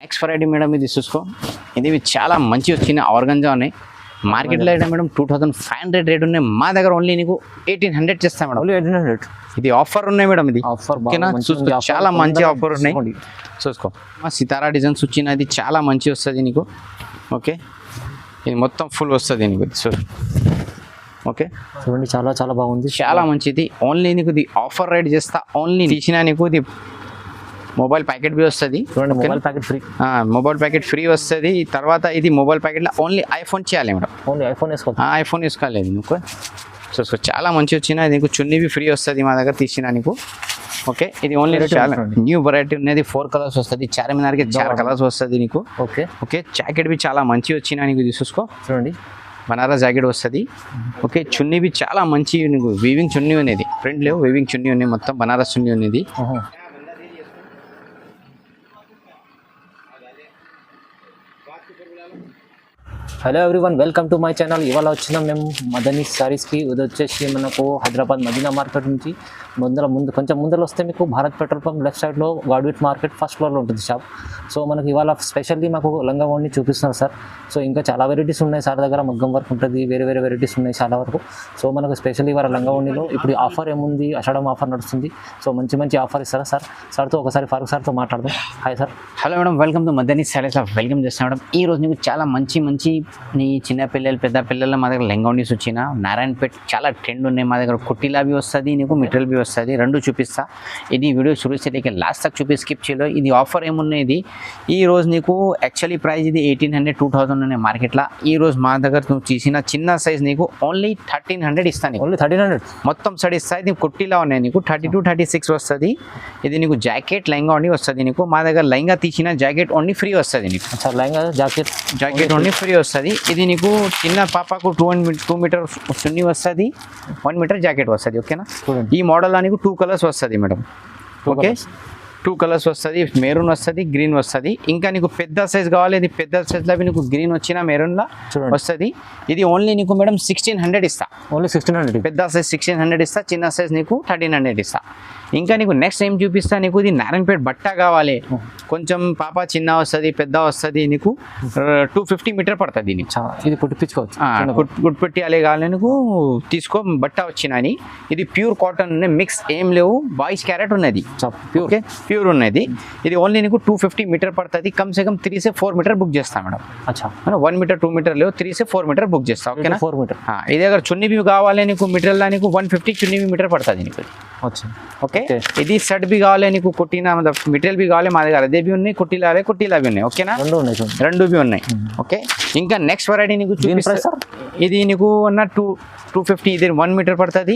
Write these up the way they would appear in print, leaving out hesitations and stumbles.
Next variety madam ఇది చూసుకో, ఇది చాలా మంచి వచ్చిన ఆర్గంజా ఉన్నాయి. మార్కెట్లో అయితే మేడం 2500 రేట్ ఉన్నాయి, మా దగ్గర ఓన్లీ నీకు 1800 చేస్తాం మేడం. 1800 ఇది ఆఫర్ ఉన్నాయి మేడం, ఇది ఆఫర్ ఓకేనా. చూసుకో చాలా మంచి ఆఫర్ ఉన్నాయి, చూసుకో. మా సితారా డిజైన్స్ వచ్చిన ఇది చాలా మంచి వస్తుంది నీకు. ఓకే, ఇది మొత్తం ఫుల్ వస్తుంది నీకు. సో ఓకే చూడండి, చాలా చాలా బాగుంది, చాలా మంచిది. ఓన్లీ నీకు ఇది ఆఫర్ రేట్ చేస్తా, ఓన్లీ తీసినా నీకు ఇది మొబైల్ ప్యాకెట్ బి వస్తుంది. చూడండి, mobile packet free, mobile packet free వస్తుంది. తర్వాత ఇది మొబైల్ ప్యాకెట్లో ఓన్లీ ఐఫోన్ చేయాలి మేడం, ఓన్లీ ఐఫోన్ వేసుకోవాలి, ఐఫోన్ వేసుకోలేదు నీకు. సో చాలా మంచి వచ్చిన నీకు చున్నీ బి ఫ్రీ వస్తుంది మా దగ్గర తీసినా నీకు. ఓకే, ఇది ఓన్లీ చాలా న్యూ వెరైటీ ఉన్నది. 4 కలర్స్ వస్తుంది, చార్మినార్కి 4 కలర్స్ వస్తుంది నీకు. ఓకే ఓకే, జాకెట్ బి చాలా మంచి వచ్చిన నీకు, ఇది చూసుకో. చూడండి, బనారస్ జాకెట్ వస్తుంది. ఓకే, చున్నీ బి చాలా మంచి నీకు, వీవింగ్ చున్నీ ఉన్నది, ప్రింట్ లేవు, వీవింగ్ చున్నీ ఉన్నాయి, మొత్తం బనారస్ చున్నీ ఉన్నది. Hello everyone, welcome to my channel. ఇవాళ వచ్చినాం మేము మదనీ శారీస్కి. ఇది వచ్చేసి మనకు హైదరాబాద్ మదీనా మార్కెట్ నుంచి కొంచెం ముందర వస్తే మీకు భారత్ పెట్రోల్ పంప్ లెఫ్ట్ సైడ్లో గాడ్విట్ మార్కెట్ ఫస్ట్ ఫ్లోర్లో ఉంటుంది షాప్. సో మనకు ఇవాళ స్పెషల్లీ మాకు లంగా ఓణి చూపిస్తున్నారు సార్. సో ఇంకా చాలా వెరైటీస్ ఉన్నాయి సార్ దగ్గర, మగ్గం వర్క్ ఉంటుంది, వేరే వేరే వెరైటీస్ ఉన్నాయి చాలా వరకు. సో మనకు స్పెషల్లీ ఇవాళ లంగా ఓణిలో ఇప్పుడు ఆఫర్ ఏముంది, అషాఢం ఆఫర్ నడుస్తుంది. సో మంచి ఆఫర్ ఇస్తారా సార్? సార్తో ఒకసారి ఫారూక్ సార్తో మాట్లాడదాం. Hi sir. Hello madam, welcome to Madani saris. Welcome చేస్తాను మేడం. ఈ రోజు నీకు చాలా మంచి నీ చిన్న పిల్లలు పెద్ద పిల్లలు మా దగ్గర లెంగౌండీస్ వచ్చిన నారాయణపేట్ చాలా ట్రెండ్ ఉన్నాయి మా దగ్గర. కుట్టిలా బి వస్తుంది నీకు, మెటీరియల్ బి వస్తుంది, రెండు చూపిస్తా. ఇది వీడియో చూపిస్తే లాస్ట్ తక్ చూపి స్కిప్ చేయలేదు. ఇది ఆఫర్ ఏమున్నాయి, ఈ రోజు నీకు యాక్చువల్లీ ప్రైస్ ఇది 1800 2000 ఉన్నాయి మార్కెట్లో. ఈ రోజు మా దగ్గర నువ్వు తీసిన చిన్న సైజ్ నీకు ఓన్లీ 1300 ఇస్తాను. ఓన్లీ 1300 మొత్తం సైడ్ ఇస్తాయి. నీకు కుట్టిలా ఉన్నాయి నీకు 32 36 వస్తుంది. ఇది నీకు జాకెట్ లెంగా ఓన్లీ వస్తుంది నీకు. మా దగ్గర లెంగా తీసిన జాకెట్ ఓన్లీ ఫ్రీ వస్తుంది నీకు. లెంగా జాకెట్ ఓన్లీ ఫ్రీ వస్తుంది. ఇది నీకు చిన్న పాపకు 2 మీటర్ చున్నీ వస్తుంది, 1 మీటర్ జాకెట్ వస్తుంది. ఓకేనా, ఈ మోడల్లో నీకు 2 కలర్స్ వస్తుంది మేడం. ఓకే, 2 కలర్స్ వస్తుంది, మెరూన్ వస్తుంది, గ్రీన్ వస్తుంది. ఇంకా నీకు పెద్ద సైజ్ కావాలి, ఇది పెద్ద సైజ్లో నీకు గ్రీన్ వచ్చిన మెరూన్లో వస్తుంది. ఇది ఓన్లీ నీకు మేడం 1600 ఇస్తా. ఓన్లీ 1600. పెద్ద సైజ్ 1600 ఇస్తా, చిన్న సైజ్ నీకు 1300 ఇస్తా. ఇంకా నీకు నెక్స్ట్ ఏం చూపిస్తా, నీకు ఇది నారాయణపేట బట్ట కావాలి, కొంచెం పాప చిన్న వస్తుంది పెద్ద వస్తుంది, నీకు 250 మీటర్ పడుతుంది. ఇది కుట్టించుకోవచ్చు, కుట్టిపెట్టి అలే కావాలి నీకు తీసుకో. బట్ట వచ్చినని ఇది ప్యూర్ కాటన్ ఉన్నాయి, మిక్స్ ఏం లేవు, 22 క్యారెట్ ఉన్నది, ప్యూర్ ఉన్నది. ఇది ఓన్లీ నీకు 250 మీటర్ పడుతుంది. కమ్ సే కమ్ 3 से 4 మీటర్ బుక్ చేస్తా మేడం. 1 మీటర్ 2 మీటర్ లేవు, 3 से 4 మీటర్ బుక్ చేస్తా. ఓకేనా, 4 మీటర్. ఇది అगर చున్నీ బి కావాలి నీకు మెటీరియల్ నీకు 150 చున్నీ బి మీటర్ పడుతుంది నీకు. ఓకే, ఇది షర్ట్ బి కావాలి నీకు, కుట్టిన మెటీరియల్ బి కావాలి మా దగ్గర, అదే బి ఉన్నాయి, కుట్టిలా బి ఉన్నాయి. ఓకేనా, రెండు బి ఉన్నాయి. ఓకే, ఇంకా నెక్స్ట్ వెరైటీ నీకు చూపిస్తా. ఇది నీకు 250, ఇది 1 మీటర్ పడుతుంది.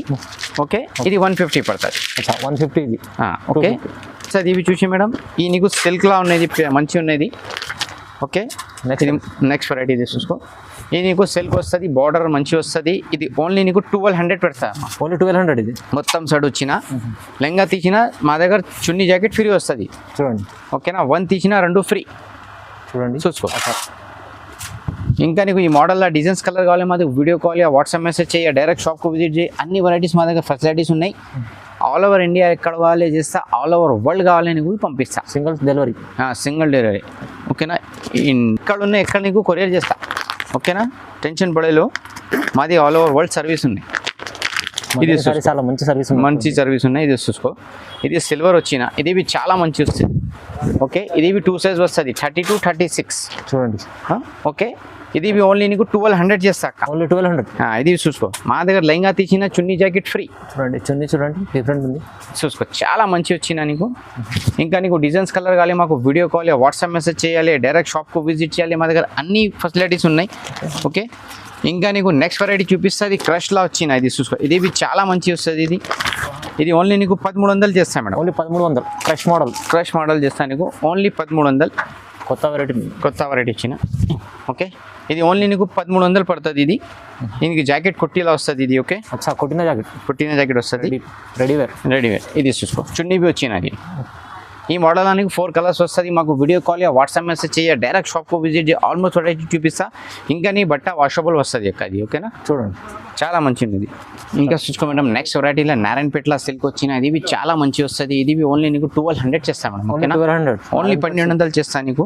ఓకే, ఇది 150 పడుతుంది. 150 ఇది. ఓకే సార్, ఇవి చూసి మేడం ఈ నీకు సిల్క్ లా ఉన్నది, మంచి ఉన్నది. ఓకే, నెక్స్ట్ వెరైటీ ఇది చూసుకో. ఇది నీకు సిల్క్ వస్తుంది, బార్డర్ మంచి వస్తుంది. ఇది ఓన్లీ నీకు 1200 పెడతా. ఓన్లీ 1200 ఇది మొత్తం సైడ్ వచ్చిన లెంగా తీసిన మా దగ్గర చున్నీ జాకెట్ ఫ్రీ వస్తుంది. చూడండి, ఓకేనా, 1 తీసిన 2 ఫ్రీ. చూడండి, చూసుకో. ఇంకా నీకు ఈ మోడల్లో డిజైన్స్ కలర్ కావాలి మా దగ్గర, వీడియో కాల్, వాట్సాప్ మెసేజ్ చేయ, డైరెక్ట్ షాప్కు విజిట్ చేయి. అన్ని వెరైటీస్ మా దగ్గర ఫెసిలిటీస్ ఉన్నాయి. ఆల్ ఓవర్ ఇండియా ఎక్కడ కావాలి చేస్తా, ఆల్ ఓవర్ వరల్డ్ కావాలి నీకు పంపిస్తా. Single delivery. ఓకేనా, ఇక్కడ ఉన్న ఎక్కడ నీకు కొరియర్ చేస్తా. ఓకేనా, టెన్షన్ పడేలో, మాది ఆల్ ఓవర్ వరల్డ్ సర్వీస్ ఉన్నాయి. ఇది చాలా మంచి సర్వీస్ ఉన్నాయి. ఇది చూసుకో, ఇది సిల్వర్ వచ్చిన, ఇది చాలా మంచి వస్తుంది. ఓకే, ఇది 2 సైజ్ వస్తుంది, 32 36. చూడండి, ఓకే, ఇది ఓన్లీ నీకు 1200 చేస్తా. ఓన్లీ 1200. ఇది చూసుకో, మా దగ్గర లెంగా తీసిన చున్నీ జాకెట్ ఫ్రీ. చూడండి, చున్నీ చూడండి డిఫరెంట్ ఉంది, చూసుకో, చాలా మంచి వచ్చిన నీకు. ఇంకా నీకు డిజైన్స్ కలర్ కావాలి మాకు వీడియో కాల్, వాట్సాప్ మెసేజ్ చేయాలి, డైరెక్ట్ షాప్కు విజిట్ చేయాలి. మా దగ్గర అన్ని ఫెసిలిటీస్ ఉన్నాయి. ఓకే, ఇంకా నీకు నెక్స్ట్ వెరైటీ చూపిస్తుంది, క్రష్లా వచ్చిన, ఇది చూసుకో. ఇది చాలా మంచి వస్తుంది. ఇది ఓన్లీ నీకు 1300 చేస్తాను మేడం. ఓన్లీ 1300. క్రష్ మోడల్ చేస్తాను నీకు, ఓన్లీ 1300. కొత్త వెరైటీ ఇచ్చిన. ఓకే, ఇది ఓన్లీ నీకు 1300 పడుతుంది. ఇది దీనికి జాకెట్ కుట్టిలా వస్తుంది ఇది. ఓకే, కుట్టిన జాకెట్ వస్తుంది, రెడీవేర్. ఇది చూసుకో, చున్నీ బి వచ్చిన అది. ఈ మోడల్ అనేది 4 కలర్స్ వస్తుంది. మాకు వీడియో కాల్ వాట్సాప్ మెసేజ్ చేయ డైరెక్ట్ షాప్కు విజిట్ చేయ ఆల్మోస్ట్ వెరైటీ చూపిస్తా. ఇంకా నీ బట్ట వాషబుల్ వస్తుంది అక్క అది. ఓకేనా, చూడండి చాలా మంచిది ఇది. ఇంకా చూసుకో మేడం, నెక్స్ట్ వెరైటీలో నారాయణపేటలో సిల్క్ వచ్చిన ఇది చాలా మంచి వస్తుంది. ఇది ఓన్లీ నీకు 1200 చేస్తాను మేడం. ఓకేనా, 1200 ఓన్లీ 1200 చేస్తాను నీకు.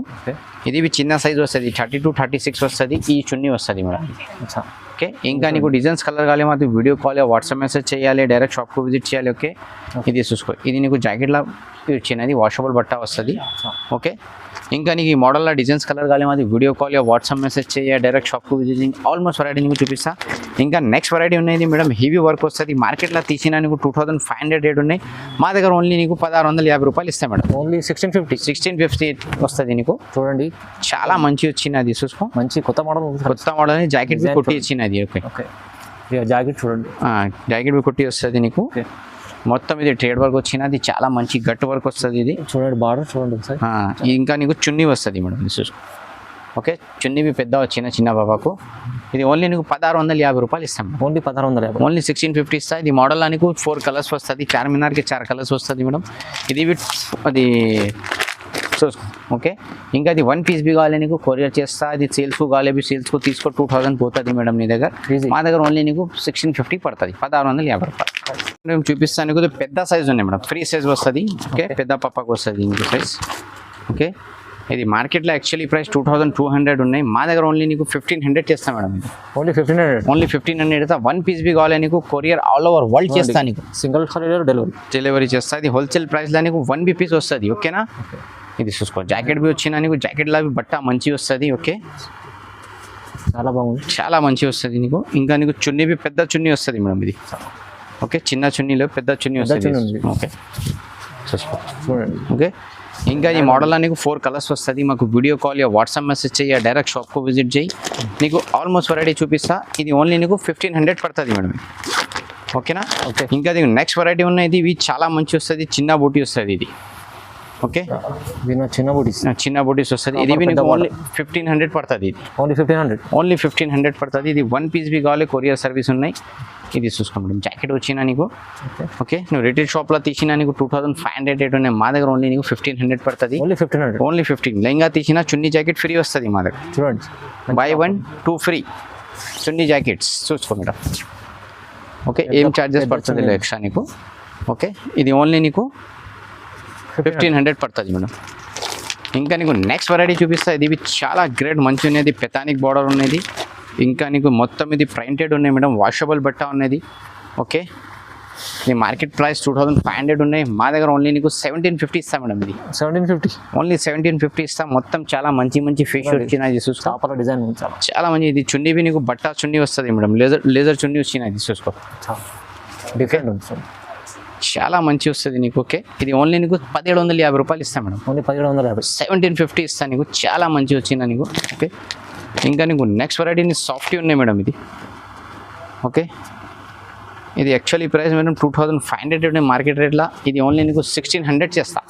ఇది చిన్న సైజ్ వస్తుంది, 32-36 వస్తుంది. ఈ చున్నీ వస్తుంది మేడం. ఓకే, ఇంకా నీకు డిజైన్స్ కలర్ కావాలి మాత్రం వీడియో కాల్ వాట్సాప్ మెసేజ్ చేయాలి, డైరెక్ట్ షాప్కు విజిట్ చేయాలి. ఓకే, ఇది చూసుకో, ఇది నీకు జాకెట్లా వచ్చినది వాషబుల్ బట్ట వస్తుంది. ఓకే, ఇంకా నీకు ఈ మోడల్లో డిజైన్స్ కలర్ కావాలి మాది వీడియో కాల్ వాట్సాప్ మెసేజ్ చేయాలి, డైరెక్ట్ షాప్కు విజిటింగ్ ఆల్మోస్ట్ వెరైటీ నీకు చూపిస్తా. ఇంకా నెక్స్ట్ వెరైటీ ఉన్నది మేడం, హెవీ వర్క్ వస్తుంది. మార్కెట్లో తీసిన నీకు 2500 రేట్ ఉన్నాయి. మా దగ్గర ఓన్లీ నీకు 1650 రూపాయలు ఇస్తాయి మేడం. ఓన్లీ 1650 వస్తుంది నీకు. చూడండి, చాలా మంచి వచ్చినది చూసుకో, మంచి కొత్త మోడల్ జాకెట్ కొట్టి ఇచ్చినది. ఓకే, జాకెట్ చూడండి, జాకెట్ కొట్టి వస్తుంది నీకు. మొత్తం ఇది ట్రేడ్ వర్క్ వచ్చినది, చాలా మంచి గట్టు వర్క్ వస్తుంది. ఇది చూడండి, బార్డర్ చూడండి ఒకసారి. ఇంకా నీకు చున్నీ వస్తుంది మేడం. ఓకే, చున్నీ పెద్ద చిన్న బాబాకు. ఇది ఓన్లీ నీకు 1650 రూపాయలు ఇస్తాం. ఓన్లీ 1650, ఓన్లీ 1650 ఇస్తా. ఇది మోడల్ నీకు 4 కలర్స్ వస్తుంది. చార్మినార్కి 4 కలర్స్ వస్తుంది మేడం. ఇది అది ఓకే, ఇంకా అది 1 పీస్ బి కావాలి నీకు కొరియర్ చేస్తా. అది సేల్స్కు కావాలి, సేల్స్కు తీసుకో 2000 పోతుంది మేడం నీ దగ్గర. మా దగ్గర ఓన్లీ నీకు 1650 పడుతుంది, 1650 రూపాయలు. నేను చూపిస్తాను నీకు. పెద్ద సైజ్ ఉన్నాయి మేడం, ఫ్రీ సైజ్ వస్తుంది. ఓకే, పెద్ద పప్పకు వస్తుంది నీకు సైజ్. ఓకే, ఇది మార్కెట్లో యాక్చువల్లీ ప్రైస్ 2200 ఉన్నాయి. మా దగ్గర ఓన్లీ నీకు 1500 చేస్తాం మేడం. ఇది ఓన్లీ 1500 అయితే 1 పీస్ బి కావాలి నీకు కొరియర్ ఆల్ ఓవర్ వరల్డ్ చేస్తాను నీకు. సింగిల్ కొరియర్ డెలివరీ చేస్తా. ఇది హోల్సేల్ ప్రైస్లో నీకు 1 పీస్ వస్తుంది. ఓకేనా, ఇది చూసుకో, జాకెట్ బి వచ్చినా నీకు జాకెట్లో బట్ట మంచి వస్తుంది. ఓకే, చాలా బాగుంది, చాలా మంచి వస్తుంది నీకు. ఇంకా నీకు చున్నీ బి పెద్ద చున్నీ వస్తుంది మేడం. ఇది ఓకే, చిన్న చున్నీలో పెద్ద చున్నీ వస్తుంది. ఓకే, చూసుకో చూడండి. ఓకే, ఇంకా ఈ మోడల్లో నీకు 4 కలర్స్ వస్తుంది. మాకు వీడియో కాల్ వాట్సాప్ మెసేజ్ చేయ, డైరెక్ట్ షాప్కు విజిట్ చేయి. నీకు ఆల్మోస్ట్ వెరైటీ చూపిస్తా. ఇది ఓన్లీ నీకు 1500 పడుతుంది మేడం. ఓకేనా, ఓకే, ఇంకా ఇది నెక్స్ట్ వెరైటీ ఉన్నది. ఇవి చాలా మంచి వస్తుంది, చిన్న బూటీ వస్తుంది ఇది. ఓకే, చిన్న బూటీస్ వస్తుంది. ఇది నీకు ఓన్లీ 1500 పడుతుంది. ఇది ఓన్లీ 1500 పడుతుంది. ఇది 1 పీస్ బి కావాలి, కొరియర్ సర్వీస్ ఉన్నాయి. ఇది చూసుకో మేడం, జాకెట్ వచ్చినా నీకు. ఓకే, నువ్వు రిటైల్ షాప్లో తీసినా నీకు 2500 రేట్ ఉన్నాయి. మా దగ్గర ఓన్లీ నీకు 1500 పడుతుంది. ఓన్లీ 15. లెంగా తీసినా చున్నీ జాకెట్ ఫ్రీ వస్తుంది మా దగ్గర. చూడండి, బై 1 2 ఫ్రీ చున్నీ జాకెట్స్ చూసుకో మేడం. ఓకే, ఏం ఛార్జెస్ పడుతుంది ఎక్స్ట్రా నీకు. ఓకే, ఇది ఓన్లీ నీకు 1500 పడుతుంది మేడం. ఇంకా నీకు నెక్స్ట్ వెరైటీ చూపిస్తా. ఇది చాలా గ్రేట్ మంచి ఉన్నది, పెతానిక్ బార్డర్ ఉన్నది. ఇంకా నీకు మొత్తం ఇది ప్రింటెడ్ ఉన్నాయి మేడం, వాషబుల్ బట్ట ఉన్నది. ఓకే, ఇది మార్కెట్ ప్రైస్ 2500 ఉన్నాయి. మా దగ్గర ఓన్లీ నీకు 1750 ఇస్తాం మేడం. ఇది 1750, ఓన్లీ 1750 ఇస్తాం. మొత్తం చాలా మంచి ఫిష్ వచ్చినది చూసుకో, డిజైన్ చాలా మంచి. ఇది చున్నీ బి నీకు బట్ట చున్నీ వస్తుంది మేడం, లేజర్ చున్నీ వచ్చినది చూసుకో, డిఫరెంట్ ఉంది, చాలా మంచి వస్తుంది నీకు. ఓకే, ఇది ఓన్లీ నీకు 1750 రూపాయలు ఇస్తాం మేడం. ఓన్లీ 1750, 1750 ఇస్తాను నీకు. చాలా మంచి వచ్చిందా నీకు. ఓకే, ఇంకా నీకు నెక్స్ట్ వెరైటీ సాఫ్టీ ఉన్నాయి మేడం. ఇది ఓకే, ఇది యాక్చువల్లీ ప్రైస్ మేడం 2500 ఉన్నాయి మార్కెట్ రేట్లో. ఇది ఓన్లీ నీకు 1600 చేస్తా.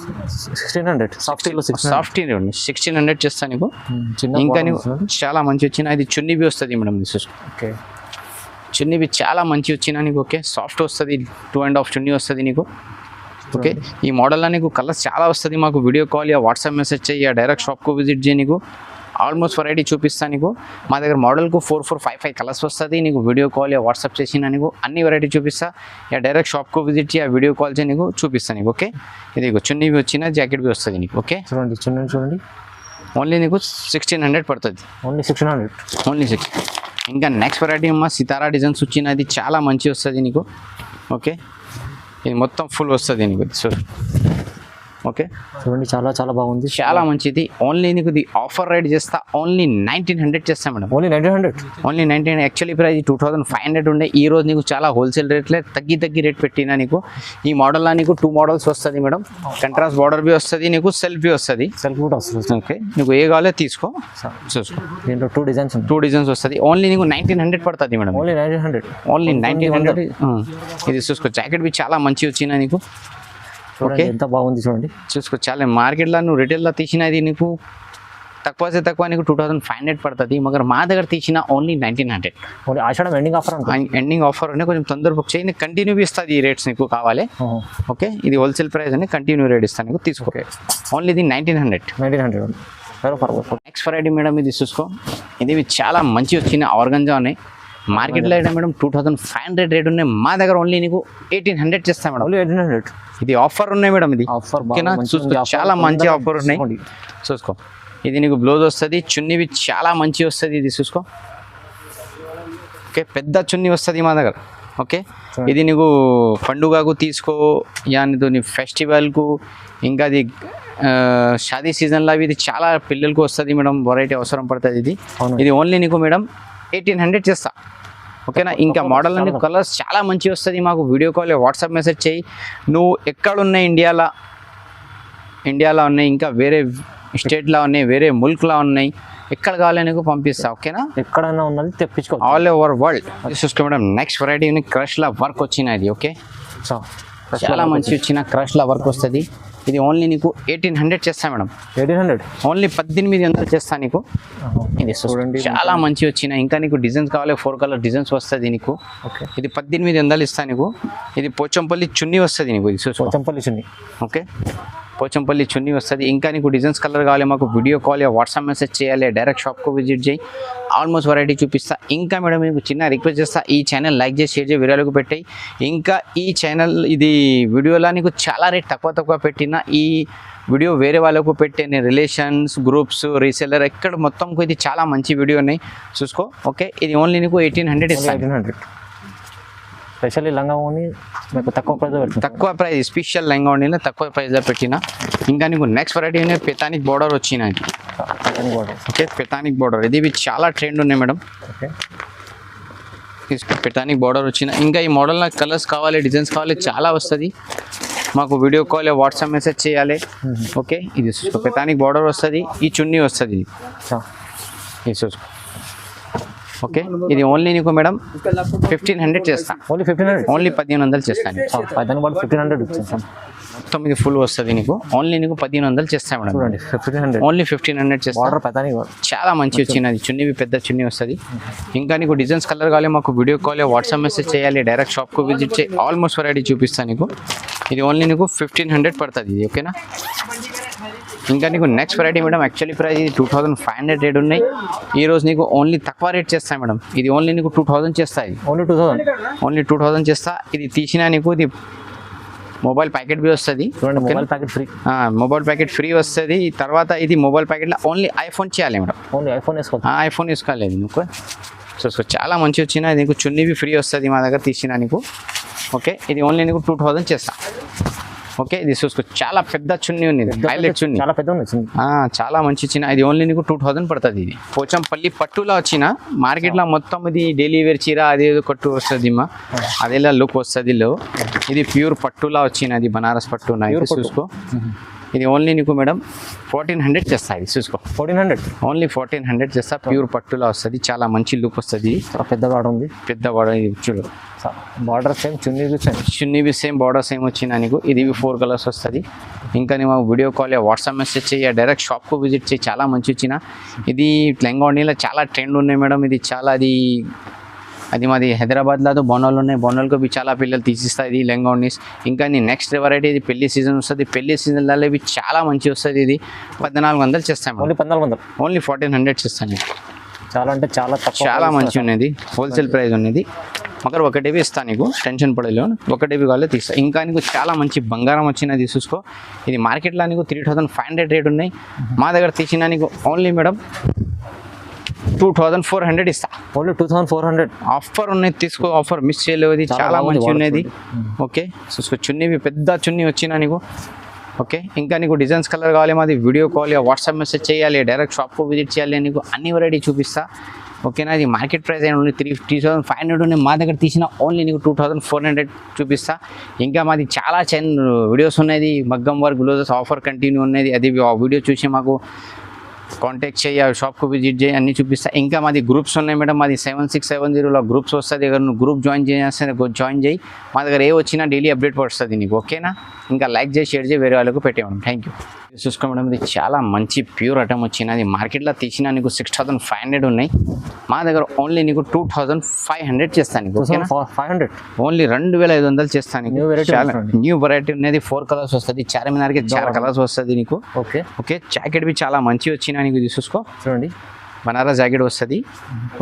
1600 సాఫ్టీ 1600 చేస్తా నీకు. ఇంకా నీకు చాలా మంచి వచ్చిన. ఇది చున్నీ బి వస్తుంది మేడం. ఓకే, చున్నీ బి చాలా మంచి వచ్చినా నీకు. ఓకే, సాఫ్ట్ వస్తుంది, 2.5 చున్నీ వస్తుంది నీకు. ఓకే, ఈ మోడల్లో నీకు కలర్స్ చాలా వస్తుంది. మాకు వీడియో కాల్ వాట్సాప్ మెసేజ్ చేయ, డైరెక్ట్ షాప్కు విజిట్ చేయి. నీకు ఆల్మోస్ట్ వెరైటీ చూపిస్తాను నీకు. మా దగ్గర మోడల్కు 4 4 5 5 కలర్స్ వస్తుంది. నీకు వీడియో కాల్ వాట్సాప్ చేసిన నీకు అన్ని వెరైటీ చూపిస్తా. డైరెక్ట్ షాప్కు విజిట్ చేయ, వీడియో కాల్ చేసి నీకు చూపిస్తాను నీకు. ఓకే, ఇది చున్నీ బి వచ్చిన జాకెట్ బి వస్తుంది నీకు. ఓకే, చూడండి, ఓన్లీ నీకు 1600 పడుతుంది. Only 1600, only 6. ఇంకా నెక్స్ట్ వెరైటీ అమ్మ సితారా డిజైన్స్ వచ్చినది, చాలా మంచి వస్తుంది నీకు. ఓకే, ఇది మొత్తం ఫుల్ వస్తుంది నీకు. సో ఓకే, చూడండి, చాలా బాగుంది, చాలా మంచిది. ఓన్లీ నీకు ఇది ఆఫర్ రేట్ చేస్తా. ఓన్లీ 1900 చేస్తాం మేడం. ఓన్లీ 1900. యాక్చువల్లీ ప్రైస్ 2500 ఉండే. ఈ రోజు నీకు చాలా హోల్సేల్ రేట్లే తగ్గి రేట్ పెట్టినా నీకు. ఈ మోడల్లో నీకు 2 మోడల్స్ వస్తుంది మేడం. కంట్రాస్ట్ బార్డర్ బి వస్తుంది నీకు, సెల్ఫ్ బి వస్తుంది. ఓకే, నీకు ఏ కావాలో తీసుకో, చూసుకో. దీంట్లో 2 డిజైన్స్ వస్తుంది. ఓన్లీ నీకు 1900 పడుతుంది మేడం. ఓన్లీ 1900. ఇది చూసుకో, జాకెట్ బి చాలా మంచి వచ్చినా నీకు. ఓకే, ఎంత బాగుంది చూడండి, చూసుకో. చాలా మార్కెట్లో నువ్వు రిటైల్లో తీసినది నీకు తక్కువ నీకు 2500 పడుతుంది మగర్ మా దగ్గర తీసిన ఓన్లీ 1900 ఓన్లీ ఆషాఢం ఎండింగ్ ఆఫర్ అంటే ఎండింగ్ ఆఫర్ ఉన్నాయి కొంచెం తొందర బుక్ చేయి నీకు కంటిన్యూ ఇస్తుంది ఈ రేట్స్ నీకు కావాలి ఓకే ఇది హోల్సేల్ ప్రైస్ అని కంటిన్యూ రేట్ ఇస్తాను నీకు తీసుకో ఓన్లీ ఇది 1900 నెక్స్ట్ వెరైటీ మేడం ఇది చూసుకో ఇది చాలా మంచి వచ్చిన ఆర్గంజా ఉన్నాయి మార్కెట్లో అయితే మేడం 2500 రేట్ ఉన్నాయి మా దగ్గర ఓన్లీ నీకు 1800 చేస్తాం మేడం ఓన్లీ 1800 ఇది ఆఫర్ ఉన్నాయి మేడం ఇది ఆఫర్ ఓకేనా చూసుకో చాలా మంచి ఆఫర్ ఉన్నాయి చూసుకో ఇది నీకు బ్లౌజ్ వస్తుంది చున్నీవి చాలా మంచి వస్తుంది ఇది చూసుకో ఓకే పెద్ద చున్నీ వస్తుంది మా దగ్గర ఓకే ఇది నీకు పండుగకు తీసుకో యానితో నీ ఫెస్టివల్కు ఇంకా అది షాదీ సీజన్లో ఇది చాలా పిల్లలకు వస్తుంది మేడం వెరైటీ అవసరం పడుతుంది ఇది ఓన్లీ నీకు మేడం 1800 చేస్తా ఓకేనా ఇంకా మోడల్ అన్ని కలర్స్ చాలా మంచి వస్తుంది మాకు వీడియో కాల్ వాట్సాప్ మెసేజ్ చేయి నువ్వు ఎక్కడున్నాయి ఇండియాలో ఉన్నాయి ఇంకా వేరే స్టేట్లో ఉన్నాయి వేరే ముల్క్లో ఉన్నాయి ఎక్కడ కావాలి నీకు పంపిస్తా ఓకేనా ఎక్కడైనా ఉన్నది తెప్పించుకో ఆల్ ఓవర్ వరల్డ్ చూసుకో మేడం నెక్స్ట్ వెరైటీ క్రష్లా వర్క్ వచ్చినది ఓకే చాలా మంచి వచ్చిన క్రష్లా వర్క్ వస్తుంది ఇది ఓన్లీ నీకు 1800 చేస్తా మేడం 1800 ఓన్లీ 1800 చేస్తా నీకు ఇది చూడండి చాలా మంచి వచ్చిన ఇంకా నీకు డిజైన్స్ కావాలి 4 కలర్ డిజైన్స్ వస్తుంది నీకు ఓకే ఇది 1800 ఇస్తా నీకు ఇది పోచంపల్లి చున్నీ వస్తుంది నీకు ఇది చూసుకో పోచంపల్లి చున్నీ ఓకే పోచంపల్లి చున్నీ వస్తుంది ఇంకా నీకు డిజైన్స్ కలర్ కావాలి మాకు వీడియో కాల్ వాట్సాప్ మెసేజ్ చేయాలి డైరెక్ట్ షాప్కు విజిట్ చేయి ఆల్మోస్ట్ వెరైటీ చూపిస్తా ఇంకా మేడం మీకు చిన్న రిక్వెస్ట్ చేస్తా ఈ ఛానల్ లైక్ చేసి షేర్ చేసి వీడియోలకు పెట్టాయి ఇంకా ఈ ఛానల్ ఇది వీడియోలో నీకు చాలా రేట్ తక్కువ పెట్టిన ఈ వీడియో వేరే వాళ్ళకు పెట్టే రిలేషన్స్ గ్రూప్స్ రీసెల్లర్ ఎక్కడ మొత్తంకు ఇది చాలా మంచి వీడియో ఉన్నాయి చూసుకో ఓకే ఇది ఓన్లీ నీకు 1800 ఇస్తాను 1800 స్పెషల్లీ లంగా ఓని మీకు తక్కువ ప్రైస్ స్పెషల్ లంగా ఓనీలో తక్కువ ప్రైస్లో పెట్టిన ఇంకా నీకు నెక్స్ట్ వెరైటీ పెతానిక్ బార్డర్ వచ్చినది ఓకే పెతానిక్ బార్డర్ ఇది చాలా ట్రెండ్ ఉన్నాయి మేడం ఓకే పెతానిక్ బార్డర్ వచ్చిన ఇంకా ఈ మోడల్లో కలర్స్ కావాలి డిజైన్స్ కావాలి చాలా వస్తుంది మాకు వీడియో కాల్ వాట్సాప్ మెసేజ్ చేయాలి ఓకే ఇది చూసుకో పెతానిక్ బార్డర్ వస్తుంది ఈ చున్నీ వస్తుంది ఇది చూసుకో ఓకే ఇది ఓన్లీ నీకు మేడం 1500 చేస్తా ఓన్లీ 1500 చేస్తాను 1500 మొత్తం ఇది ఫుల్ వస్తుంది నీకు ఓన్లీ నీకు 1500 చేస్తాను మేడం చూడండి 1500 ఓన్లీ 1500 చేస్తా బార్డర్ పెతానిక్ చాలా మంచి వచ్చినది చున్నీ పెద్ద చున్నీ వస్తుంది ఇంకా నీకు డిజైన్స్ కలర్ కావాలి మాకు వీడియో కాల్ వాట్సాప్ మెసేజ్ చేయాలి డైరెక్ట్ షాప్కు విజిట్ చేయి ఆల్మోస్ట్ వెరైటీ చూపిస్తాను నీకు ఇది ఓన్లీ నీకు 1500 పడుతుంది ఇది ఓకేనా ఇంకా నీకు next variety madam actually price ఇది 2500 రేట్ ఉన్నాయి ఈ రోజు నీకు ఓన్లీ తక్కువ రేట్ చేస్తాను మేడం ఇది ఓన్లీ నీకు 2000 చేస్తాయి ఓన్లీ 2000 చేస్తా ఇది తీసినా నీకు ఇది మొబైల్ ప్యాకెట్ బి వస్తుంది మొబైల్ ప్యాకెట్ ఫ్రీ వస్తుంది తర్వాత ఇది మొబైల్ ప్యాకెట్లో ఓన్లీ ఐఫోన్ చేయాలి మేడం ఐఫోన్ వేసుకోవాలి నీకు సో చాలా మంచి వచ్చిన నీకు చున్నీ ఫ్రీ వస్తుంది మా దగ్గర తీసినా నీకు ఓకే ఇది ఓన్లీ నీకు 2000 చేస్తా ఓకే ఇది చూసుకో చాలా పెద్ద చున్నీ ఉంది హైలైట్ చున్నీ చాలా పెద్ద ఉంది చాలా మంచి చిన్న ఇది ఓన్లీ నీకు 2000 పడుతుంది ఇది పోచంపల్లి పట్టులా వచ్చిన మార్కెట్లో మొత్తం ఇది డైలీ వేర్ చీర అదేదో కట్టు వస్తుంది మా అదేలా లుక్ వస్తుంది లో ఇది ప్యూర్ పట్టులా వచ్చినది బనారస్ పట్టు చూసుకో ఇది ఓన్లీ నీకు మేడం 1400 చేస్తా ఇది చూసుకో 1400 ఓన్లీ 1400 చేస్తా ప్యూర్ పట్టులా వస్తుంది చాలా మంచి లుక్ వస్తుంది పెద్ద బార్డర్ ఉంది పెద్ద బార్డర్ ఇది చూడు బార్డర్ సేమ్ చున్నీ సేమ్ బార్డర్ సేమ్ వచ్చిన నీకు ఇది 4 కలర్స్ వస్తుంది ఇంకా నేను వీడియో కాల్ వాట్సాప్ మెసేజ్ చేయ డైరెక్ట్ షాప్కు విజిట్ చేయి చాలా మంచి వచ్చిన ఇది లెంగా ఓణీలో చాలా ట్రెండ్ ఉన్నాయి మేడం ఇది చాలా అది మాది హైదరాబాద్లో బోనాలు ఉన్నాయి బోనాలకు చాలా పిల్లలు తీసిస్తాయి ఇది లెంగా ఓణీస్ ఇంకా నెక్స్ట్ వెరైటీ ఇది పెళ్లి సీజన్ వస్తుంది పెళ్లి సీజన్లలో ఇవి చాలా మంచి వస్తుంది ఇది 1400 చేస్తాను ఓన్లీ 1400 చేస్తాను చాలా అంటే చాలా మంచి ఉన్నది హోల్సేల్ ప్రైస్ ఉన్నది మగర్ ఒకటివి ఇస్తాను నీకు టెన్షన్ పడలేవు ఒకటివి కావాలి తీస్తా ఇంకా నీకు చాలా మంచి బంగారం వచ్చినది చూసుకో ఇది మార్కెట్లో నీకు 3500 రేట్ ఉన్నాయి మా దగ్గర తీసిన నీకు ఓన్లీ మేడం 2400 ఇస్తా ఓన్లీ 2400 ఆఫర్ ఉన్నాయి తీసుకో ఆఫర్ మిస్ చేయలేవు చాలా మంచి ఉన్నది ఓకే చూసుకో చున్నీ పెద్ద చున్నీ వచ్చినా నీకు ఓకే ఇంకా నీకు డిజైన్స్ కలర్ కావాలి మాది వీడియో కాల్ వాట్సాప్ మెసేజ్ చేయాలి డైరెక్ట్ షాప్కు విజిట్ చేయాలి నీకు అన్ని వెరైటీ చూపిస్తా ఓకేనా ఇది మార్కెట్ ప్రైస్ అయినా ఓన్లీ 3500 ఉన్నాయి మా దగ్గర తీసిన ఓన్లీ నీకు 2400 చూపిస్తా ఇంకా మాది చాలా వీడియోస్ ఉన్నది మగ్గం వర్క్ గ్లోజెస్ ఆఫర్ కంటిన్యూ ఉన్నది అది వీడియో చూసి మాకు కాంటాక్ట్ చేయి షాప్కు విజిట్ చేయి అన్నీ చూపిస్తా ఇంకా మాది గ్రూప్స్ ఉన్నాయి మేడం మాది 7670లో గ్రూప్స్ వస్తుంది నువ్వు గ్రూప్ జాయిన్ చేయి మా దగ్గర ఏ వచ్చినా డైలీ అప్డేట్ వస్తుంది నీకు ఓకేనా ఇంకా లైక్ చేసి షేర్ చేయి వేరే వాళ్ళకు పెట్టేవాడు థ్యాంక్ యూ చూసుకోవడం ఇది చాలా మంచి ప్యూర్ ఐటమ్ వచ్చినది మార్కెట్లో తీసిన నీకు 6500 ఉన్నాయి మా దగ్గర ఓన్లీ నీకు 2500 చేస్తాను నీకు ఓకేనా 500 ఓన్లీ 2500 చేస్తాను New variety చాలా ఉంటుంది. న్యూ వెరైటీ ఉన్నది 4 కలర్స్ వస్తుంది చార్మినార్కి 4 కలర్స్ వస్తుంది నీకు ఓకే ఓకే జాకెట్ బి చాలా మంచి వచ్చినా నీకు చూసుకో చూడండి బనారస్ జాకెట్ వస్తుంది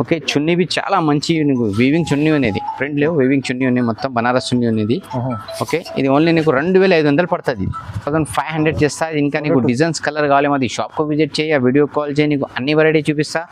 ఓకే చున్నీ బి చాలా మంచి నీకు వీవింగ్ చున్నీ ఉన్నది ప్రింట్ లేవు వీవింగ్ చున్నీ ఉన్నాయి మొత్తం బనారస్ చున్నీ ఉన్నది ఓకే ఇది ఓన్లీ నీకు 2500 పడుతుంది 1500 చేస్తా ఇంకా నీకు డిజైన్స్ కలర్ కావాలి మాది షాప్కు విజిట్ చేయి వీడియో కాల్ చేయి నీకు అన్ని వెరైటీ చూపిస్తా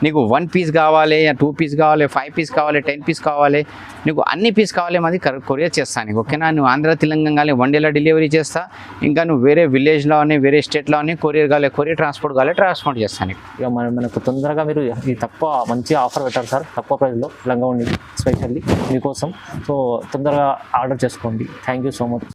నీకు 1 పీస్ కావాలి 2 పీస్ కావాలి 5 పీస్ కావాలి 10 పీస్ కావాలి నీకు అన్ని పీస్ కావాలి మాది కొరియర్ చేస్తాను నీకు ఓకేనా నువ్వు ఆంధ్ర తెలంగాణ కావాలి 1 డేలో డెలివరీ చేస్తా ఇంకా నువ్వు వేరే విలేజ్లో అని వేరే స్టేట్లో అని కొరియర్ కావాలి కొరియర్ ట్రాన్స్పోర్ట్ కావాలి ట్రాన్స్పోర్ట్ చేస్తాను నీకు ఇక మనకు తొందరగా మీరు ఈ తక్కువ మంచి ఆఫర్ పెట్టారు సార్ తక్కువ ప్రైస్లో లంగా ఉండి స్పెషల్లీ మీకోసం సో తొందరగా ఆర్డర్ చేసుకోండి థ్యాంక్ యూ సో మచ్